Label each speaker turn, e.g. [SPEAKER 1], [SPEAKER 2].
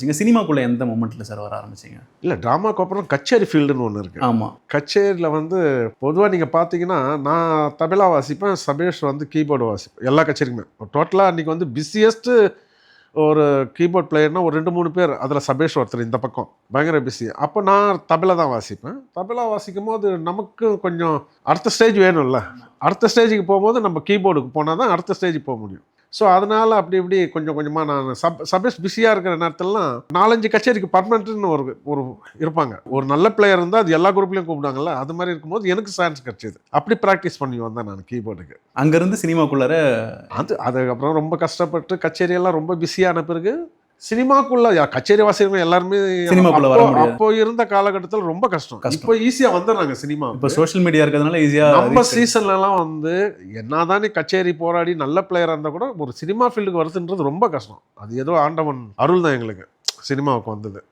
[SPEAKER 1] நீங்க சினிமாக்குள்ள எந்த மொமெண்ட்ல சார் வர ஆரம்பிச்சீங்க?
[SPEAKER 2] இல்லை, ட்ராமாக்கு அப்புறம் கச்சேரி ஃபீல்டுன்னு ஒன்று இருக்குது.
[SPEAKER 1] ஆமா.
[SPEAKER 2] கச்சேரியில் வந்து பொதுவாக நீங்கள் பார்த்தீங்கன்னா, நான் தபலா வாசிப்பேன், சபேஷ் வந்து கீபோர்டு வாசிப்பேன். எல்லா கச்சேரிக்குமே டோட்டலாக அன்றைக்கி வந்து பிஸியஸ்ட்டு ஒரு கீபோர்ட் பிளேயர்னா ஒரு 2-3 பேர். அதில் சபேஷ் ஒருத்தர் இந்த பக்கம் பயங்கர பிஸி. அப்போ நான் தபலா தான் வாசிப்பேன். தபலா வாசிக்கும் போது நமக்கு கொஞ்சம் அடுத்த ஸ்டேஜ் வேணும்ல. அடுத்த ஸ்டேஜுக்கு போகும்போது நம்ம கீபோர்டுக்கு போனால் தான் அடுத்த ஸ்டேஜுக்கு போக முடியும். ஸோ அதனால் அப்படி இப்படி கொஞ்சம் கொஞ்சமாக நான் சபேஷ் பிஸியாக இருக்கிற நேரத்துலலாம் 4-5 கச்சேரிக்கு பர்மனெண்ட்டுன்னு ஒரு இருப்பாங்க. ஒரு நல்ல பிளேயர் இருந்தால் அது எல்லா குரூப்லேயும் கூப்பிடுவாங்கல்ல. அது மாதிரி இருக்கும்போது எனக்கு சான்ஸ் கிடச்சிது. அப்படி ப்ராக்டிஸ் பண்ணி வந்தேன் நான் கீபோர்டுக்கு.
[SPEAKER 1] அங்கேருந்து சினிமாக்குள்ளார
[SPEAKER 2] அதுக்கப்புறம் ரொம்ப கஷ்டப்பட்டு கச்சேரியெல்லாம் ரொம்ப பிஸியான பிறகு சினிமாக்குள்ள கச்சேரி வாசிக்கிறவங்க எல்லாருமே
[SPEAKER 1] சினிமாக்குள்ள வர முடியாது.
[SPEAKER 2] அப்போ இருந்த காலகட்டத்தில் ரொம்ப கஷ்டம். இப்போ ஈஸியாக வந்துடுறாங்க சினிமா.
[SPEAKER 1] இப்போ சோஷியல் மீடியா இருக்கிறதுனால ஈஸியா
[SPEAKER 2] நம்ம சீசன்லலாம் வந்து என்னதான் நீ கச்சேரி போராடி நல்ல பிளேயராக இருந்தால் கூட ஒரு சினிமா ஃபீல்டுக்கு வருதுன்றது ரொம்ப கஷ்டம். அது ஏதோ ஆண்டவன் அருள் தான் எங்களுக்கு சினிமாவுக்கு வந்தது.